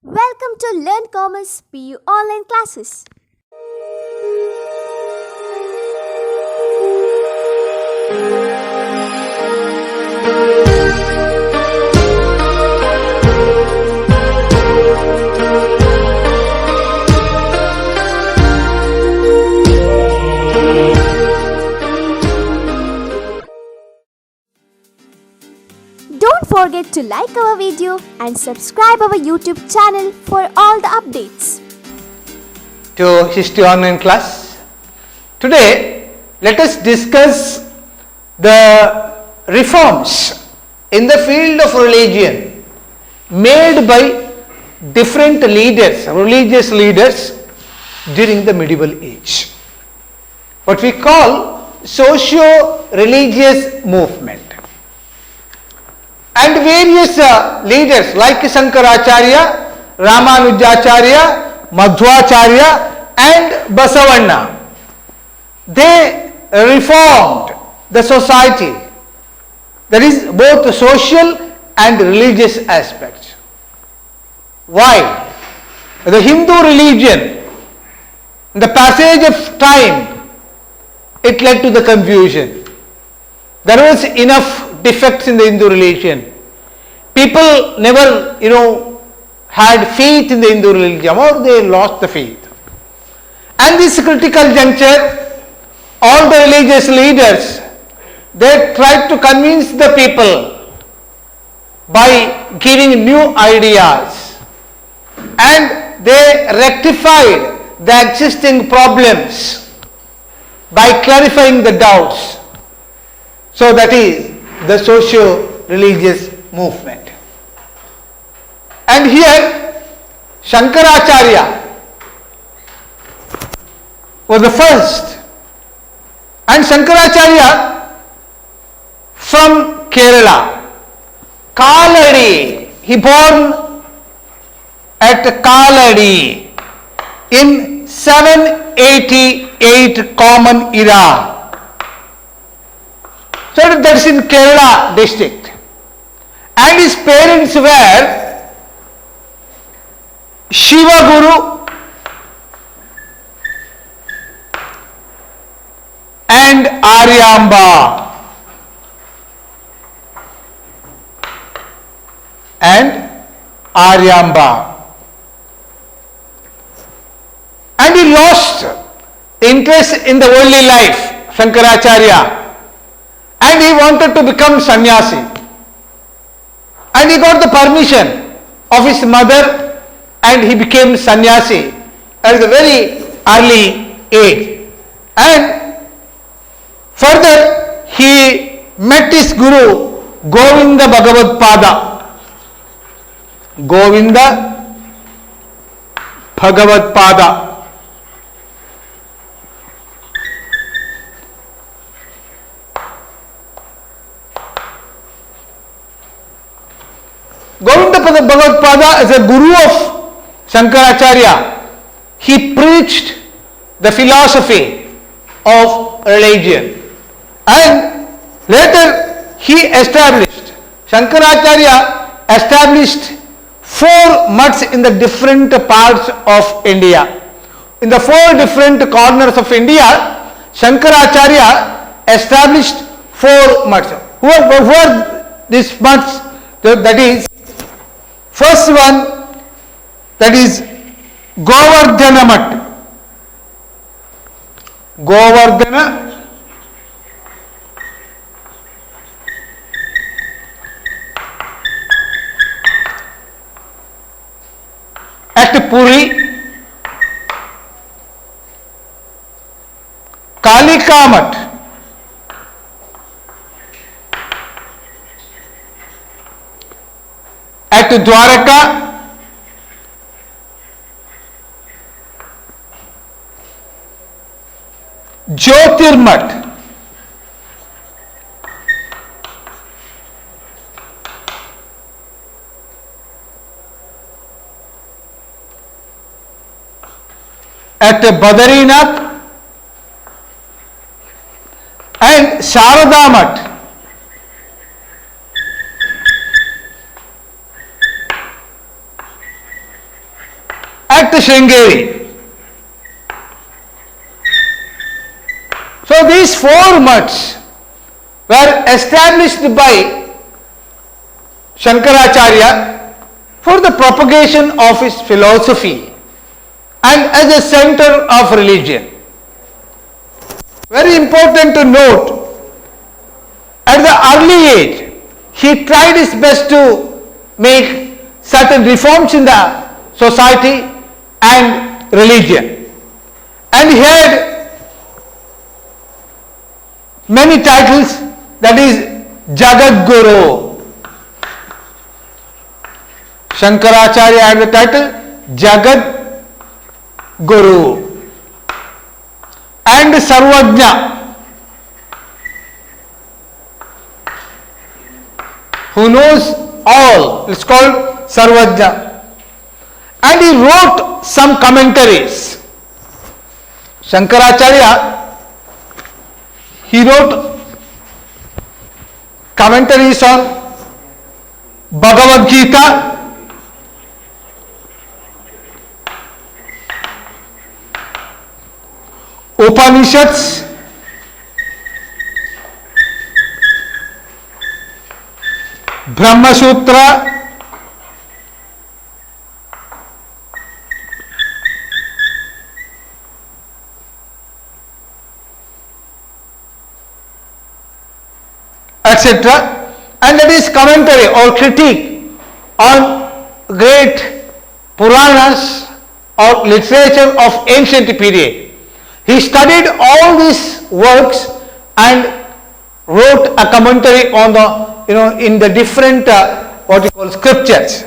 Welcome to Learn Commerce PU online classes. Don't forget to like our video and subscribe our YouTube channel for all the updates. To History Online Class. Today, let us discuss the reforms in the field of religion made by different leaders, religious leaders during the medieval age. What we call socio-religious movement. And various leaders like Shankaracharya, Ramanujacharya, Madhvacharya and Basavanna, they reformed the society, that is both social and religious aspects. Why? The Hindu religion, in the passage of time, it led to the confusion. There was enough defects in the Hindu religion. People never, had faith in the Hindu religion, or they lost the faith. And this critical juncture, all the religious leaders, they tried to convince the people by giving new ideas, and they rectified the existing problems by clarifying the doubts. So that is the socio-religious movement. And here Shankaracharya was the first, and Shankaracharya from Kerala, Kaladi, he born at Kaladi in 788 Common Era. So that is in Kerala district, and his parents were Shiva Guru and Aryamba, and he lost interest in the worldly life, Shankaracharya, and he wanted to become sannyasi, and he got the permission of his mother, and he became sannyasi at a very early age. And further he met his guru Govinda Bhagavad Pada. Govinda Bhagavad Pada. Govinda Bhagavad Pada is a guru of Shankaracharya. He preached the philosophy of religion, and later Shankaracharya established 4 mutts in the different parts of India. In the 4 different corners of India, Shankaracharya established 4 mutts. Who are these mutts? That is, first one, that is Govardhana Mutt. Govardhana at Puri, Kalika Mutt at Dwaraka, Jyotirmat at Badrinath, and Sharadamat at Sringeri. So these four mutts were established by Shankaracharya for the propagation of his philosophy and as a center of religion. Very important to note, at the early age, he tried his best to make certain reforms in the society and religion. And he had many titles, that is Jagat Guru. Shankaracharya had the title Jagat Guru and Sarvajna, who knows all. It's called Sarvajna. And he wrote some commentaries. Shankaracharya, he wrote commentaries on Bhagavad Gita, Upanishads, Brahma Sutra, etc. And that is commentary or critique on great Puranas or literature of ancient period. He studied all these works and wrote a commentary on the, in the different what you call scriptures.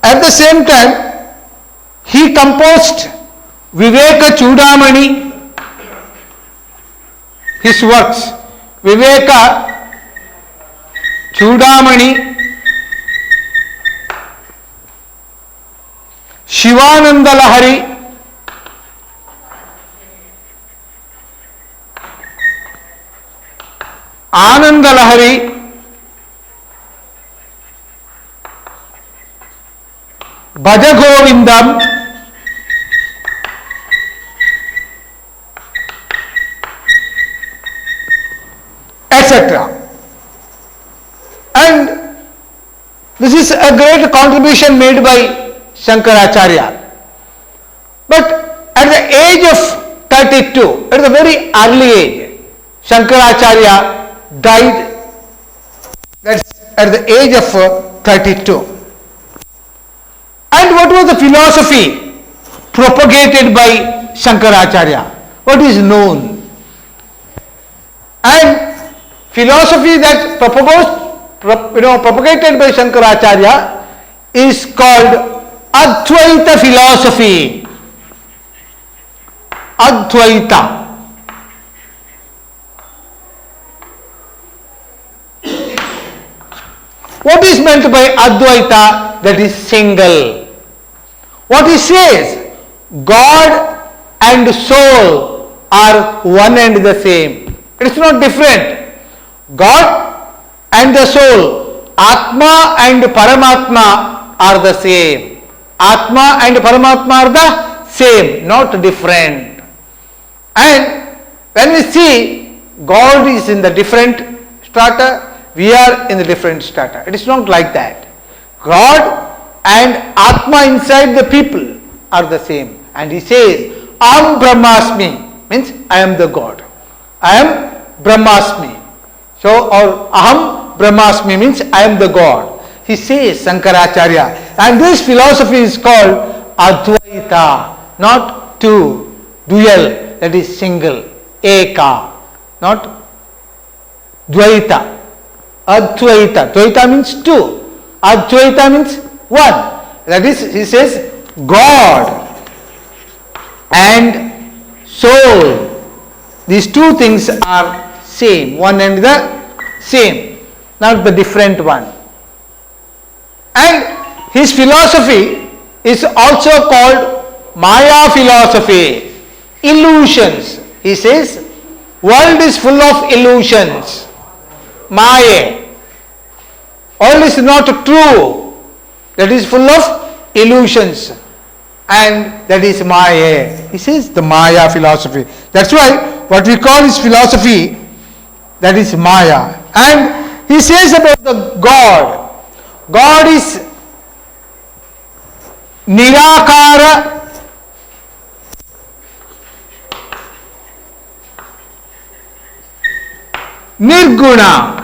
At the same time, he composed Viveka Chudamani, his works, Viveka Chudamani, Shivananda Lahari, Ananda Lahari, Bhaja Govindam, etc. And this is a great contribution made by Shankaracharya. But at the age of 32, at the very early age, Shankaracharya died, that's at the age of 32. And what was the philosophy propagated by Shankaracharya? What is known? And philosophy that propagated by Shankaracharya is called Advaita philosophy. Advaita. What is meant by Advaita? That is single. What he says, God and soul are one and the same. It is not different. God and the soul, Atma and Paramatma are the same. Atma and Paramatma are the same, not different. And when we see God is in the different strata, we are in the different strata. It is not like that. God and Atma inside the people are the same. And he says, Aham Brahmasmi, means I am the God. I am Brahmasmi. So, or Aham Brahmasmi means I am the God. He says, Shankaracharya. And this philosophy is called Advaita, not two, dual, that is single, Eka, not Dvaita. Advaita. Dvaita means two. Advaita means one. That is, he says, God and soul. These two things are same, one and the same, not the different one. And his philosophy is also called Maya philosophy, illusions. He says, world is full of illusions. Maya. All is not true. That is full of illusions. and that is Maya. He says the Maya philosophy. That's why what we call is philosophy, that is Maya. And he says about the God. God is Nirakara, Nirguna,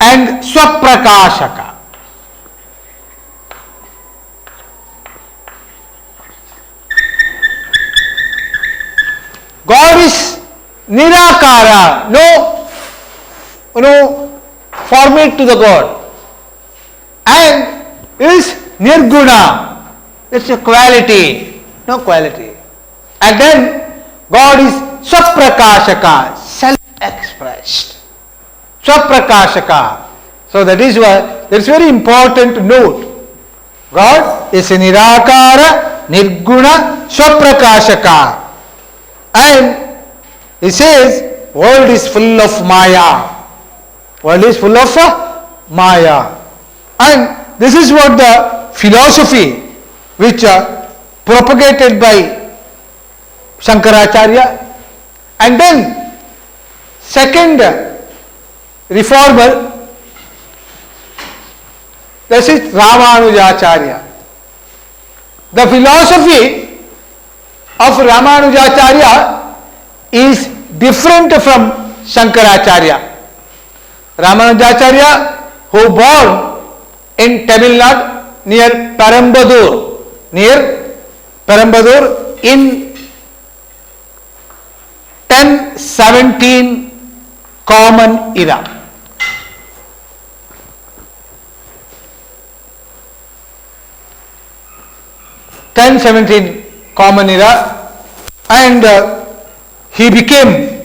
and Swaprakashaka. God is Nirakara, no format to the God, and is Nirguna, it's a quality, no quality. And then God is Swaprakashaka, self-expressed. Swaprakashaka. So that is why that's very important to note. God is Nirakara, Nirguna, Swaprakashaka. And he says, world is full of Maya. World is full of Maya. And this is what the philosophy which propagated by Shankaracharya. And then second reformer, that is Ramanujacharya. The philosophy of Ramanujacharya is different from Shankaracharya. Ramanujacharya, who born in Tamil Nadu near Perambadur in 1017 Common Era. 1017 Common Era, and he became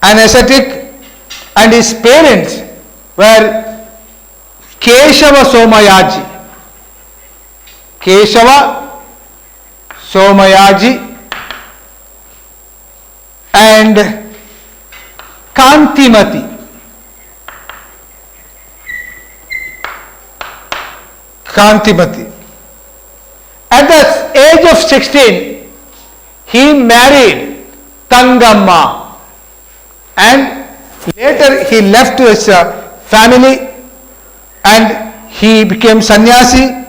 an ascetic, and his parents were Keshava Somayaji and Kantimati. At the age of 16, he married Tangamma, and later he left his family and he became sannyasi,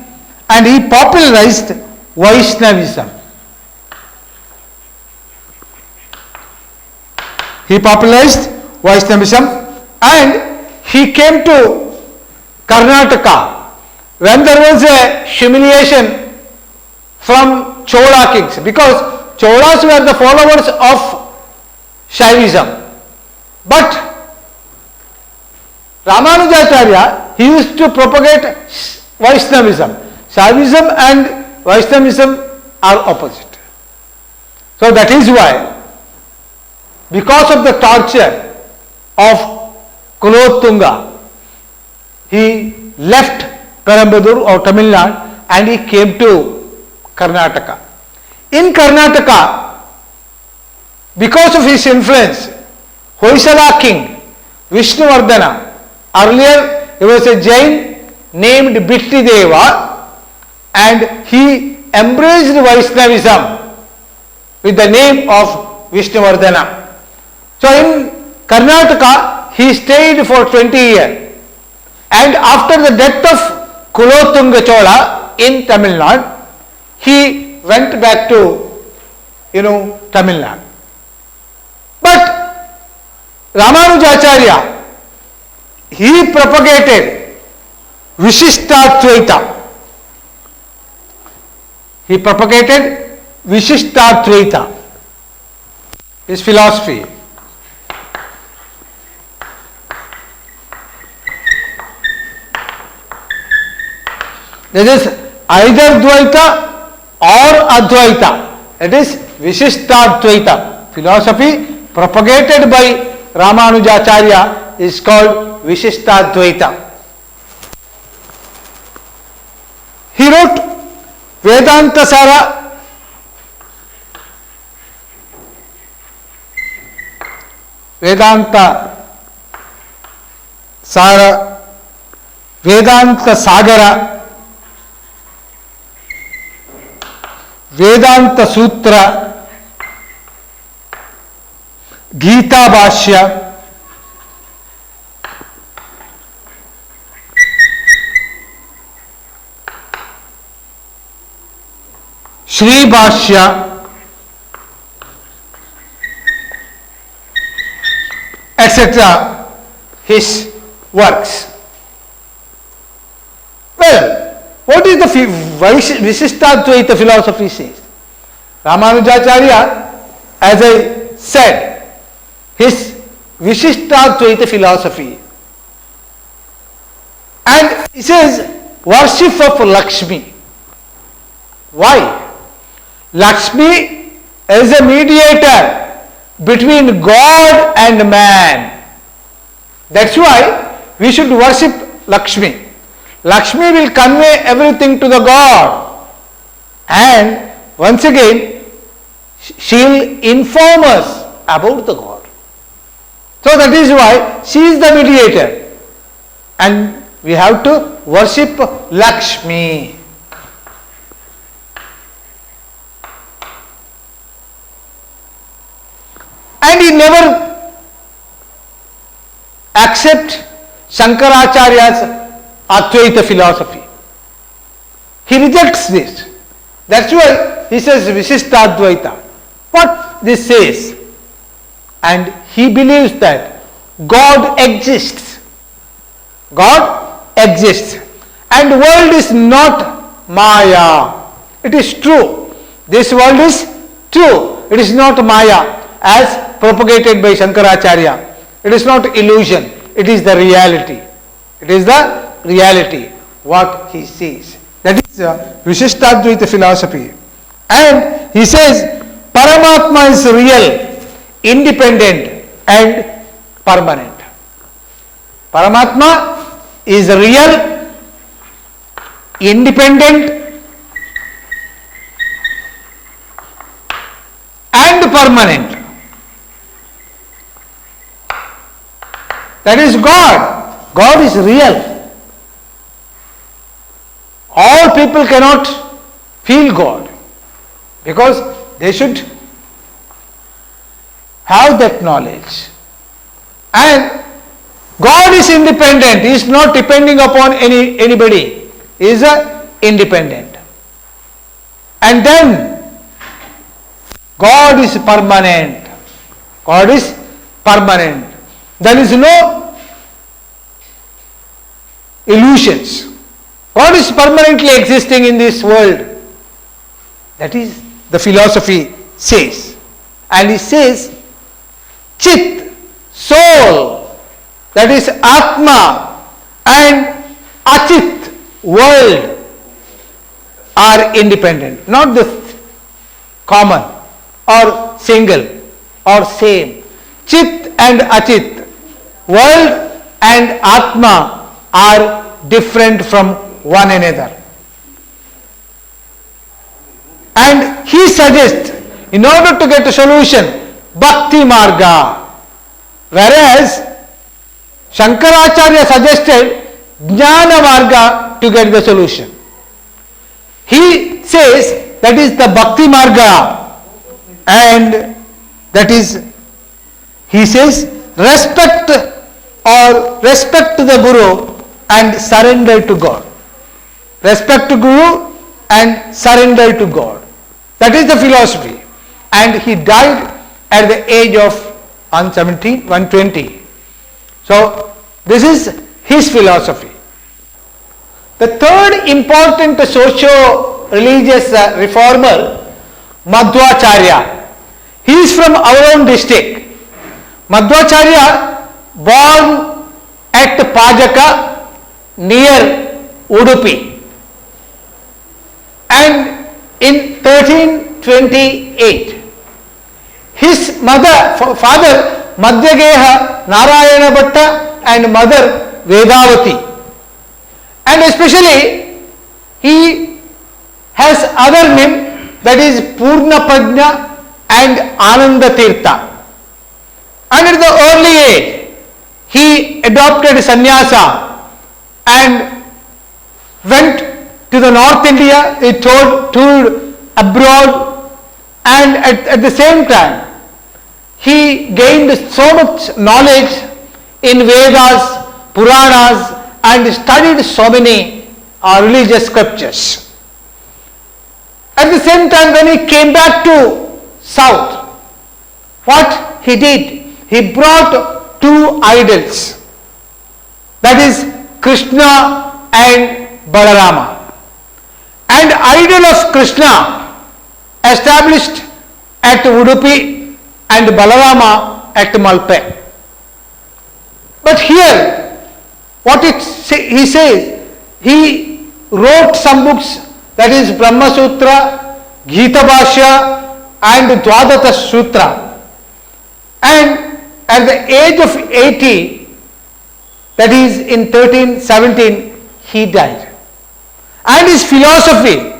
and he popularized Vaishnavism. And he came to Karnataka when there was a humiliation from Chola kings, because Cholas were the followers of Shaivism. But Ramanujacharya, he used to propagate Vaishnavism. Shaivism and Vaishnavism are opposite. So that is why, because of the torture of Kulotunga, he left Perambadur or Tamil Nadu and he came to Karnataka. In Karnataka, because of his influence, Hoysala king Vishnuvardhana, earlier he was a Jain named Bittideva, and he embraced Vaishnavism with the name of Vishnuvardhana. So in Karnataka he stayed for 20 years, and after the death of Kulotunga Chola in Tamil Nadu, he went back to Tamil Nadu. But Ramanujacharya, he propagated Vishishtadvaita. His philosophy. That is either Dvaita or Advaita. It is Vishishtadvaita. Philosophy propagated by Ramanujacharya is called Vishishtadvaita. He wrote Vedanta Sara, ವೇದಾಂತ ಸಾಗರ, ವೇದಾಂತ ಸೂತ್ರ, ಗೀತಾ ಭಾಷ್ಯ, ಶ್ರೀ ಭಾಷ್ಯ, etc. his works. Well, what is the Vishishtadvaita philosophy says? Ramanujacharya, as I said, his Vishishtadvaita philosophy. And he says, worship of Lakshmi. Why? Lakshmi is a mediator between God and man. That's why we should worship Lakshmi. Lakshmi will convey everything to the God, and once again she will inform us about the God. So that is why she is the mediator, and we have to worship Lakshmi. And he never accept Shankaracharya's Advaita philosophy. He rejects this. That's why he says Vishishtadvaita. What this says? And he believes that God exists. God exists. And world is not Maya. It is true. This world is true. It is not Maya as propagated by Shankaracharya. It is not illusion. It is the reality. It is the reality what he sees. That is Vishishtadvaita philosophy. And he says Paramatma is real, independent and permanent. Paramatma is real, independent and permanent. That is God. God is real. All people cannot feel God because they should have that knowledge. And God is independent. He is not depending upon anybody. He is independent. And then God is permanent. God is permanent. There is no illusions. God is permanently existing in this world. That is the philosophy says. And he says Chit, soul, that is Atma, and Achit, world, are independent, not the common or single or same. Chit and Achit, world and Atma, are different from one another. And he suggests, in order to get a solution, Bhakti Marga, whereas Shankaracharya suggested Jnana Marga to get the solution. He says that is the Bhakti Marga, and that is, he says, respect the Guru and surrender to God. Respect to Guru and surrender to God. That is the philosophy. And he died at the age of 120. So this is his philosophy. The third important socio-religious reformer, Madhvacharya. He is from our own district. Madhvacharya, born at Pajaka near Udupi, and in 1328 his father Madhyageha Narayana Bhatta and mother Vedavati, and especially he has other name, that is Purna Prajna and Ananda Tirtha. And at the early age he adopted sannyasa and went to the North India. He toured abroad, and at the same time he gained so much knowledge in Vedas, Puranas, and studied so many religious scriptures. At the same time, when he came back to South, what he did? He brought two idols, that is Krishna and Balarama. And idol of Krishna established at Udupi and Balarama at Malpe. But here, what he says, he wrote some books, that is Brahma Sutra, Gita Bhashya and Dwadata Sutra. And at the age of 80, that is in 1317, he died. And his philosophy,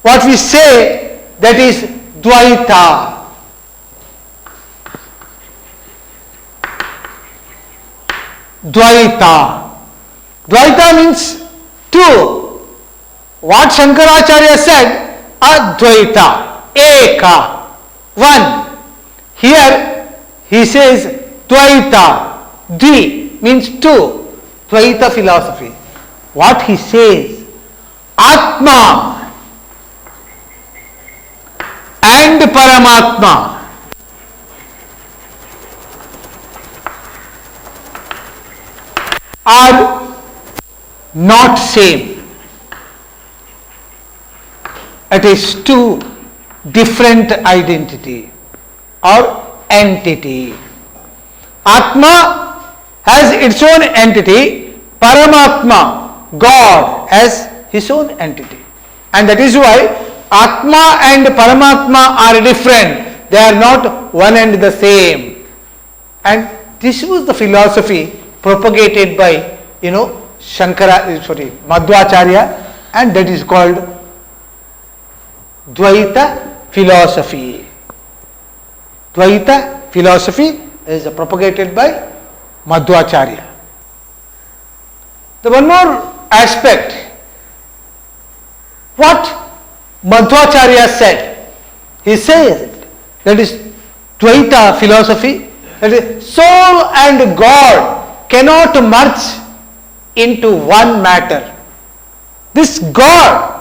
what we say, that is Dvaita. Dvaita. Dvaita means two. What Shankaracharya said, Advaita, Eka, one. Here he says Dvaita, Dvi means two. Dvaita philosophy. What he says, Atma and Paramatma are not same. It is two different identity or entity. Atma has its own entity, Paramatma, God, has his own entity. And that is why Atma and Paramatma are different. They are not one and the same. And this was the philosophy propagated by, Madhvacharya, and that is called Dvaita philosophy. Dvaita philosophy is propagated by Madhvacharya. The one more aspect, what Madhvacharya said, he says that is Dvaita philosophy, that is soul and God cannot merge into one matter. This God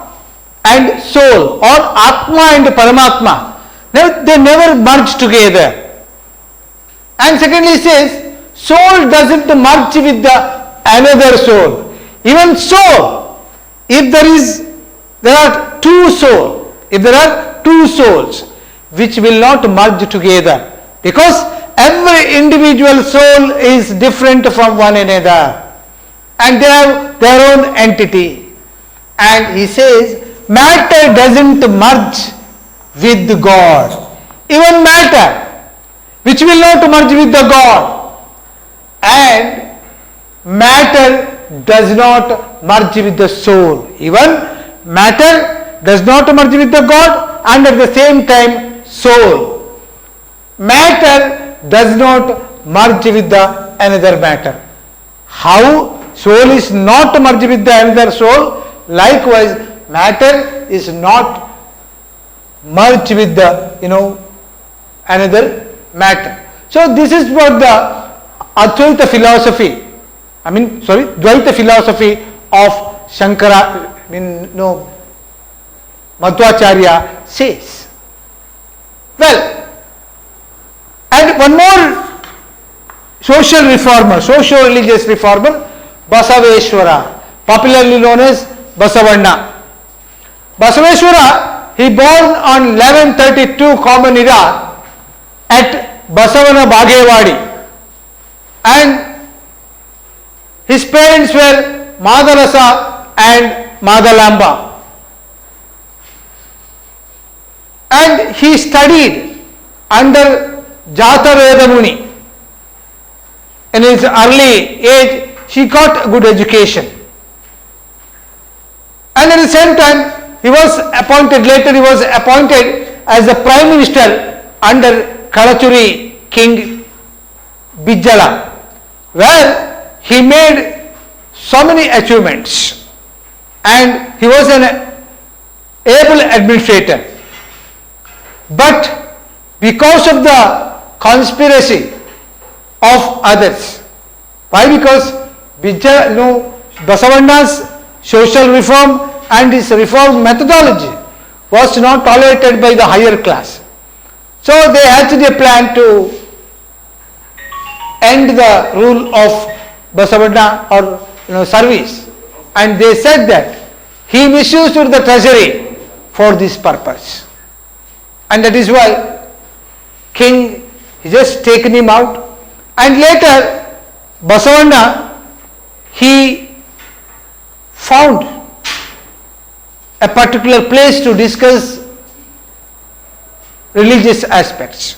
and soul, or Atma and Paramatma, they never merge together. And secondly, he says soul doesn't merge with another soul. Even so, if there are two souls, if there are two souls which will not merge together, because every individual soul is different from one another and they have their own entity. And he says matter doesn't merge with God. Even matter which will not merge with the God, and matter does not merge with the soul. Even matter does not merge with the God, and at the same time soul. Matter does not merge with the another matter. How soul is not merged with the another soul, likewise matter is not merged with the another matter. So this is what the Advaita philosophy, Dvaita philosophy of Shankara, Madhvacharya says. Well, and one more social reformer, socio-religious reformer, Basaveshwara, popularly known as Basavanna. Basaveshwara, he born on 1132 Common Era at Basavana Bagewadi, and his parents were Madalasa and Madalamba, and he studied under Jataveda Muni. In his early age, he got a good education, and at the same time he was appointed as the Prime Minister under Kalachuri King Bijjala, where he made so many achievements and he was an able administrator. But because of the conspiracy of others, why? Because Basavanna's social reform and his reform methodology was not tolerated by the higher class. So they hatched a plan to end the rule of Basavanna or service, and they said that he misused the treasury for this purpose, and that is why king just taken him out, and later Basavanna he found a particular place to discuss religious aspects,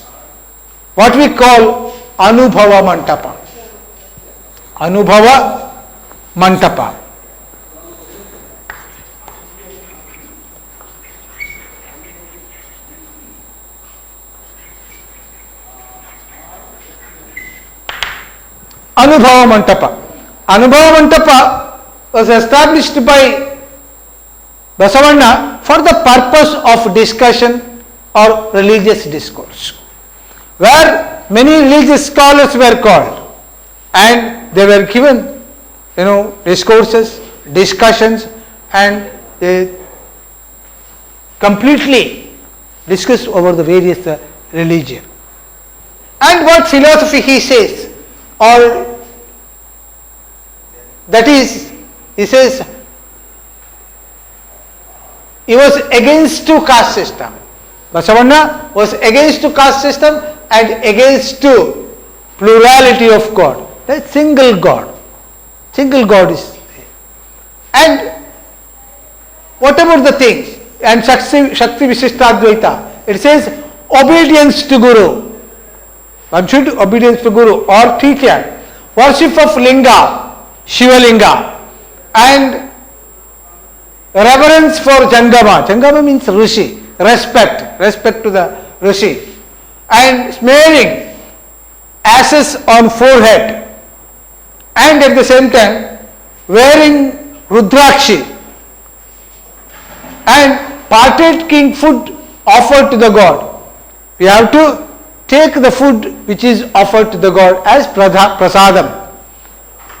what we call Anubhava Mantapa. Anubhava Mantapa. Anubhava Mantapa. Anubhava Mantapa was established by Basavanna for the purpose of discussion or religious discourse, where many religious scholars were called and they were given discourses, discussions, and they completely discussed over the various religion. And what philosophy he says, or that is, he says he was against to caste system. Basavanna was against to caste system and against to plurality of God. That single God. Single God is there. And what about the things? And Shakti Vishishtadvaita, it says obedience to Guru. One should obedience to Guru or teacher. Worship of Linga, Shiva Linga, and reverence for Jangama. Jangama means Rishi. Respect to the Rishi. And smearing ashes on forehead. And at the same time, wearing Rudrakshi. And partaking food offered to the God. We have to take the food which is offered to the God as prasadam.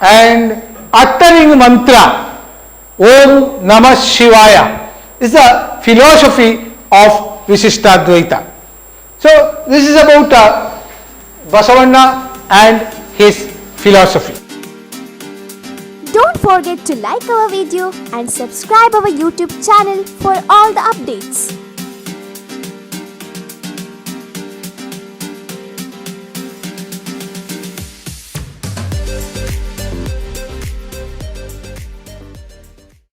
And uttering mantra, Om Namah Shivaya, is the philosophy of Vishishtadvaita. So this is about Basavanna and his philosophy. Don't forget to like our video and subscribe our YouTube channel for all the updates.